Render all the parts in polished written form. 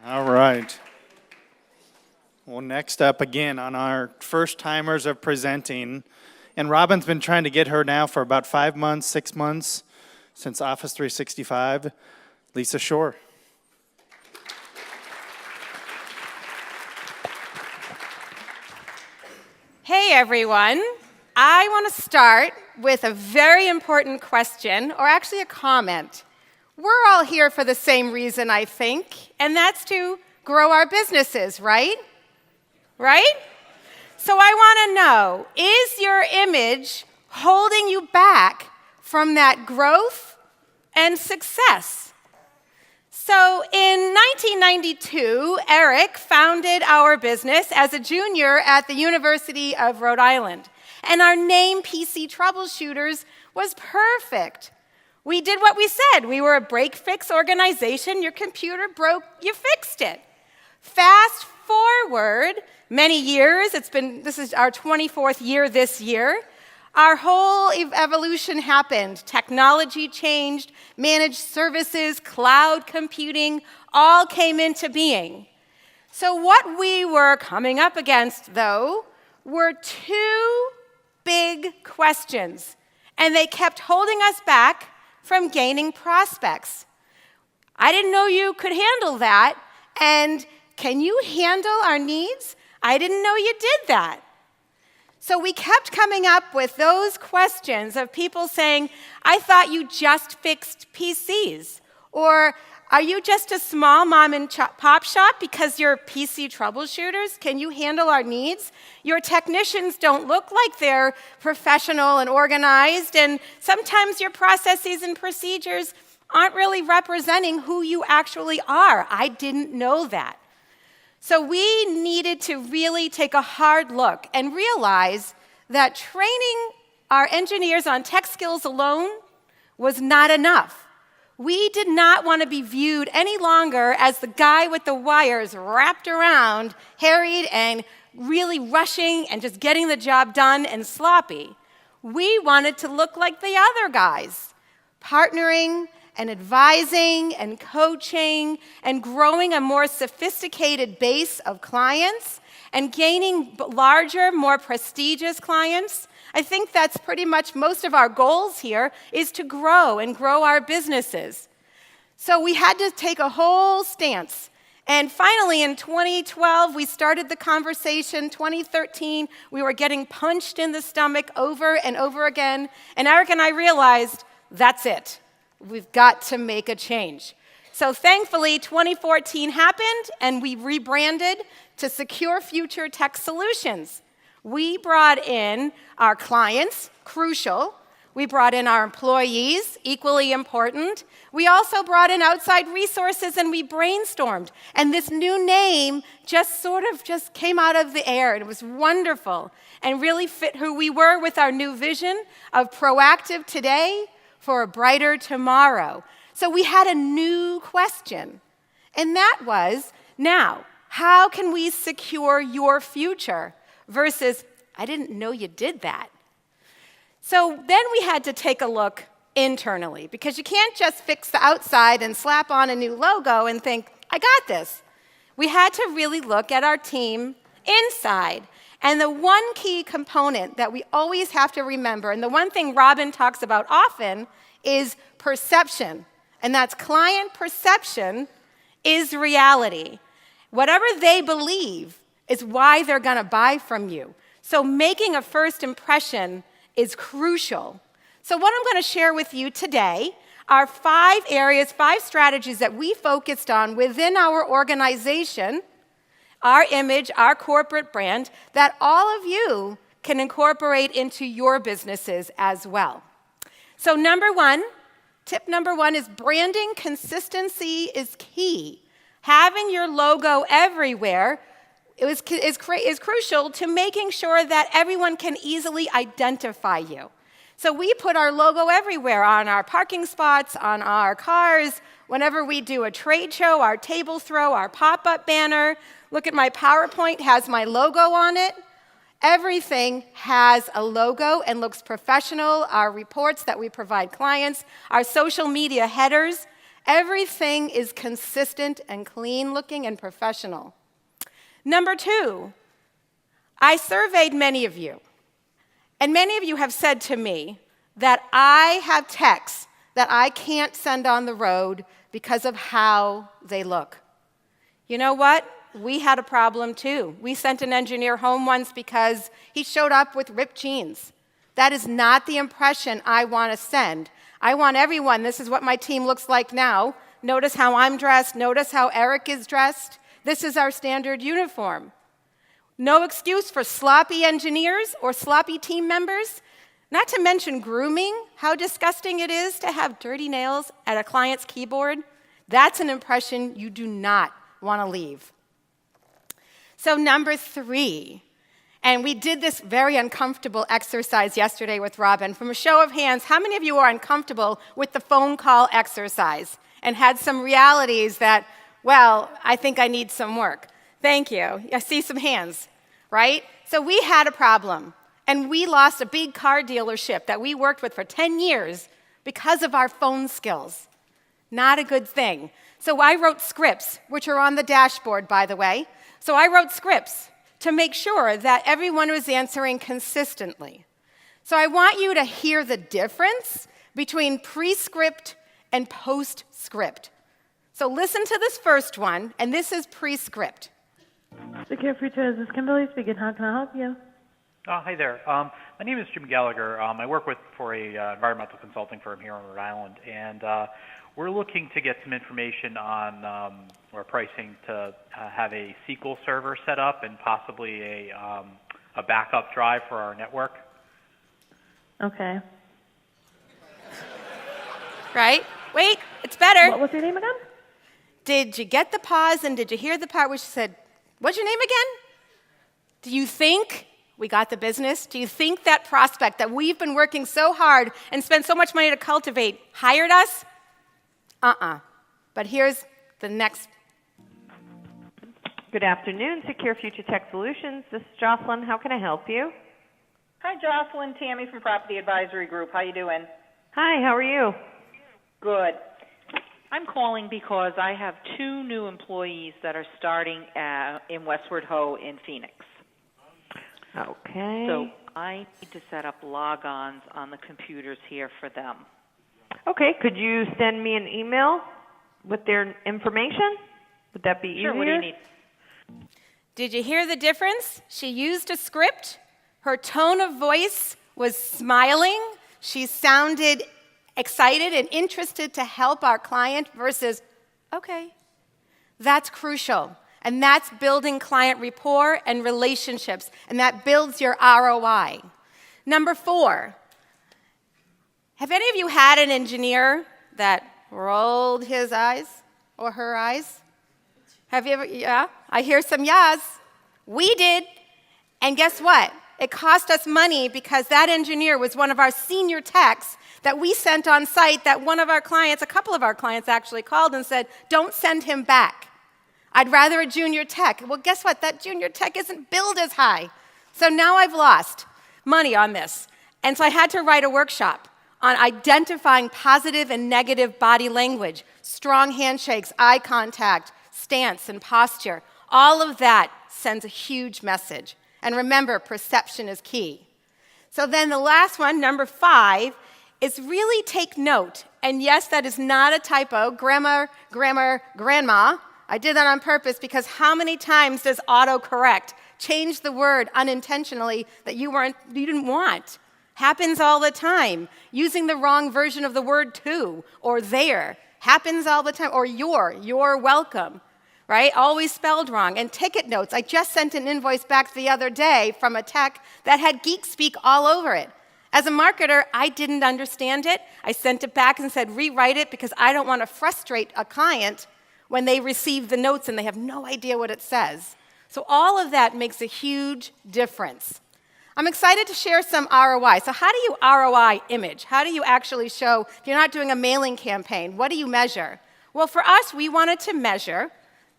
All right. Well, next up again on our first timers of presenting, and Robin's been trying to get her now for about 5 months, 6 months, since Office 365, Lisa Shorr. Hey everyone, I want to start with a very important question, or actually a comment. We're all here for the same reason, I think, and that's to grow our businesses, right? Right? So I want to know, is your image holding you back from that growth and success? So in 1992, Eric founded our business as a junior at the University of Rhode Island. And our name, PC Troubleshooters, was perfect. We did what we said. We were a break-fix organization. Your computer broke, you fixed it. Fast forward many years. This is our 24th year this year. Our whole evolution happened. Technology changed, managed services, cloud computing, all came into being. So what we were coming up against, though, were two big questions, and they kept holding us back from gaining prospects. I didn't know you could handle that, and can you handle our needs? I didn't know you did that. So we kept coming up with those questions of people saying, I thought you just fixed PCs. Or, are you just a small mom and pop shop because you're PC troubleshooters? Can you handle our needs? Your technicians don't look like they're professional and organized, and sometimes your processes and procedures aren't really representing who you actually are. I didn't know that. So we needed to really take a hard look and realize that training our engineers on tech skills alone was not enough. We did not want to be viewed any longer as the guy with the wires wrapped around, harried and really rushing and just getting the job done and sloppy. We wanted to look like the other guys, partnering and advising and coaching and growing a more sophisticated base of clients and gaining larger, more prestigious clients. I think that's pretty much most of our goals here, is to grow and grow our businesses. So we had to take a whole stance. And finally, in 2012, we started the conversation. 2013, we were getting punched in the stomach over and over again. And Eric and I realized, that's it. We've got to make a change. So thankfully, 2014 happened, and we rebranded to Secure Future Tech Solutions. We brought in our clients, crucial. We brought in our employees, equally important. We also brought in outside resources, and we brainstormed. And this new name just came out of the air. It was wonderful and really fit who we were with our new vision of proactive today for a brighter tomorrow. So we had a new question, and that was, now, how can we secure your future? Versus, I didn't know you did that. So then we had to take a look internally, because you can't just fix the outside and slap on a new logo and think, I got this. We had to really look at our team inside. And the one key component that we always have to remember, and the one thing Robin talks about often, is perception. And that's client perception is reality. Whatever they believe is why they're going to buy from you. So making a first impression is crucial. So what I'm going to share with you today are 5 areas, 5 strategies that we focused on within our organization, our image, our corporate brand, that all of you can incorporate into your businesses as well. So tip number one is branding consistency is key. Having your logo everywhere is crucial to making sure that everyone can easily identify you. So we put our logo everywhere, on our parking spots, on our cars, whenever we do a trade show, our table throw, our pop-up banner. Look at my PowerPoint, has my logo on it. Everything has a logo and looks professional. Our reports that we provide clients, our social media headers, Everything is consistent and clean looking and professional. Number 2, I surveyed many of you, and many of you have said to me that I have texts that I can't send on the road because of how they look. You know what? We had a problem too. We sent an engineer home once because he showed up with ripped jeans. That is not the impression I want to send. I want everyone, this is what my team looks like now. Notice how I'm dressed. Notice how Eric is dressed. This is our standard uniform. No excuse for sloppy engineers or sloppy team members. Not to mention grooming, how disgusting it is to have dirty nails at a client's keyboard. That's an impression you do not want to leave. So number 3, and we did this very uncomfortable exercise yesterday with Robin. From a show of hands, how many of you are uncomfortable with the phone call exercise and had some realities that, well, I think I need some work? Thank you. I see some hands, right? So we had a problem, and we lost a big car dealership that we worked with for 10 years because of our phone skills. Not a good thing. So I wrote scripts, which are on the dashboard, by the way. So I wrote scripts to make sure that everyone was answering consistently. So I want you to hear the difference between pre-script and post-script. So listen to this first one, and this is pre-script. Secure Future, this is Kimberly speaking. How can I help you? Hi there. My name is Jim Gallagher. I work for a environmental consulting firm here on Rhode Island, and we're looking to get some information on or pricing to have a SQL server set up and possibly a backup drive for our network. Okay. Right? Wait, it's better. What was your name again? Did you get the pause and did you hear the part where she said, what's your name again? Do you think we got the business? Do you think that prospect that we've been working so hard and spent so much money to cultivate hired us? But here's the next. Good afternoon, Secure Future Tech Solutions. This is Jocelyn. How can I help you? Hi, Jocelyn. Tammy from Property Advisory Group. How you doing? Hi, how are you? Good. I'm calling because I have 2 new employees that are starting in Westward Ho in Phoenix. Okay. So I need to set up logons on the computers here for them. Okay, could you send me an email with their information? Would that be easier? Sure, what do you need? Did you hear the difference? She used a script. Her tone of voice was smiling. She sounded excited and interested to help our client versus, okay. That's crucial. And that's building client rapport and relationships. And that builds your ROI. Number 4, have any of you had an engineer that rolled his eyes or her eyes? Have you ever? Yeah? I hear some yes. We did. And guess what? It cost us money because that engineer was one of our senior techs that we sent on site that one of our clients, a couple of our clients actually called and said, don't send him back. I'd rather a junior tech. Well, guess what? That junior tech isn't billed as high. So now I've lost money on this. And so I had to write a workshop on identifying positive and negative body language, strong handshakes, eye contact, stance, and posture. All of that sends a huge message. And remember, perception is key. So then the last one, number 5, is really take note. And yes, that is not a typo. Grammar, grandma. I did that on purpose because how many times does autocorrect change the word unintentionally that you didn't want? Happens all the time. Using the wrong version of the word to or there happens all the time. Or you're welcome, right? Always spelled wrong. And ticket notes. I just sent an invoice back the other day from a tech that had geek speak all over it. As a marketer, I didn't understand it. I sent it back and said, rewrite it because I don't want to frustrate a client when they receive the notes and they have no idea what it says. So all of that makes a huge difference. I'm excited to share some ROI. So how do you ROI image? How do you actually show, if you're not doing a mailing campaign, what do you measure? Well, for us, we wanted to measure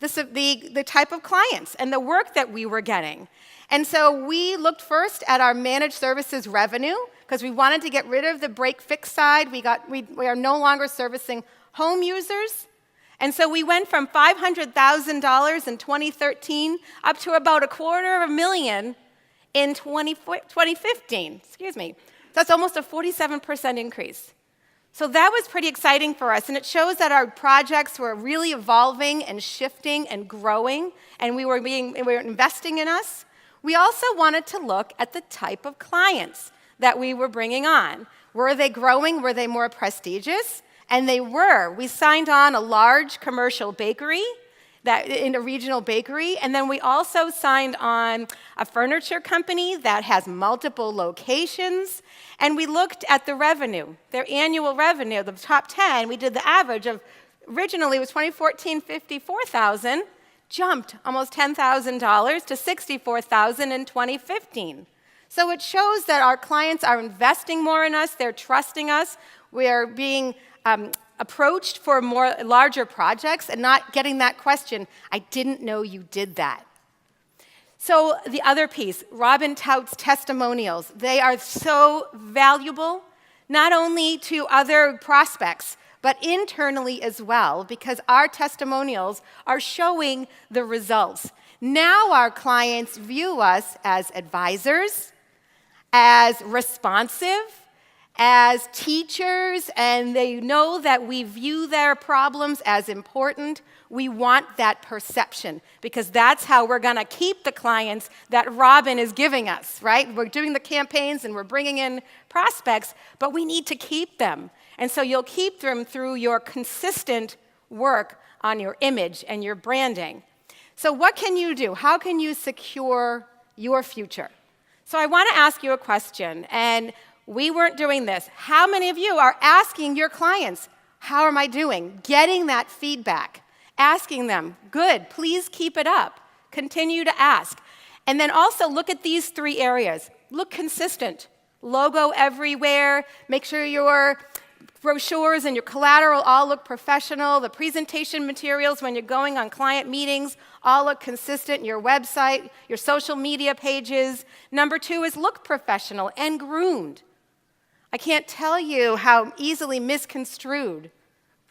the type of clients and the work that we were getting. And so we looked first at our managed services revenue because we wanted to get rid of the break-fix side. We are no longer servicing home users. And so we went from $500,000 in 2013 up to about $250,000 in 2015. Excuse me. That's almost a 47% increase. So that was pretty exciting for us, and it shows that our projects were really evolving and shifting and growing, and we were investing in us. We also wanted to look at the type of clients that we were bringing on. Were they growing? Were they more prestigious? And they were. We signed on a large commercial bakery, in a regional bakery, and then we also signed on a furniture company that has multiple locations, and we looked at the revenue, their annual revenue, the top 10. We did the average of, originally it was 2014, $54,000, jumped almost $10,000 to $64,000 in 2015. So it shows that our clients are investing more in us, they're trusting us, we're being approached for more larger projects and not getting that question, I didn't know you did that. So the other piece, Robin touts testimonials. They are so valuable, not only to other prospects, but internally as well, because our testimonials are showing the results. Now our clients view us as advisors, as responsive, as teachers, and they know that we view their problems as important. We want that perception, because that's how we're going to keep the clients that Robin is giving us, right? We're doing the campaigns and we're bringing in prospects, but we need to keep them. And so you'll keep them through your consistent work on your image and your branding. So what can you do? How can you secure your future? So I want to ask you a question, and we weren't doing this. How many of you are asking your clients, how am I doing? Getting that feedback, asking them, good, please keep it up. Continue to ask. And then also look at these 3 areas. Look consistent. Logo everywhere. Make sure your brochures and your collateral all look professional. The presentation materials when you're going on client meetings all look consistent. Your website, your social media pages. Number 2 is look professional and groomed. I can't tell you how easily misconstrued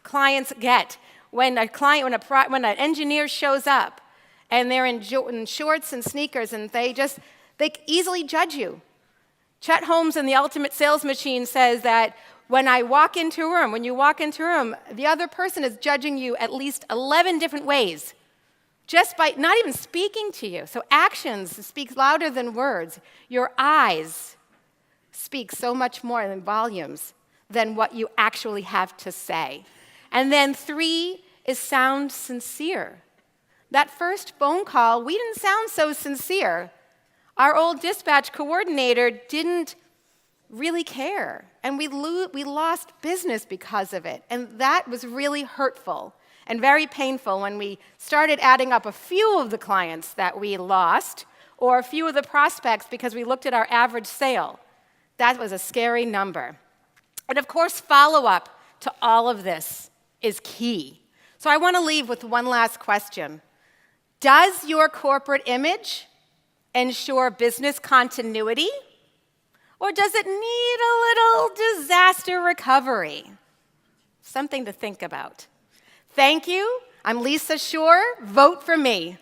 clients get when an engineer shows up and they're in shorts and sneakers and they easily judge you. Chet Holmes in The Ultimate Sales Machine says that when you walk into a room, the other person is judging you at least 11 different ways, just by not even speaking to you. So actions speak louder than words. Your eyes speak so much more in volumes than what you actually have to say. And then 3 is sound sincere. That first phone call, we didn't sound so sincere. Our old dispatch coordinator didn't really care, and we lost business because of it. And that was really hurtful and very painful when we started adding up a few of the clients that we lost or a few of the prospects because we looked at our average sale. That was a scary number. And of course, follow-up to all of this is key. So I want to leave with one last question. Does your corporate image ensure business continuity? Or does it need a little disaster recovery? Something to think about. Thank you. I'm Lisa Shorr. Vote for me.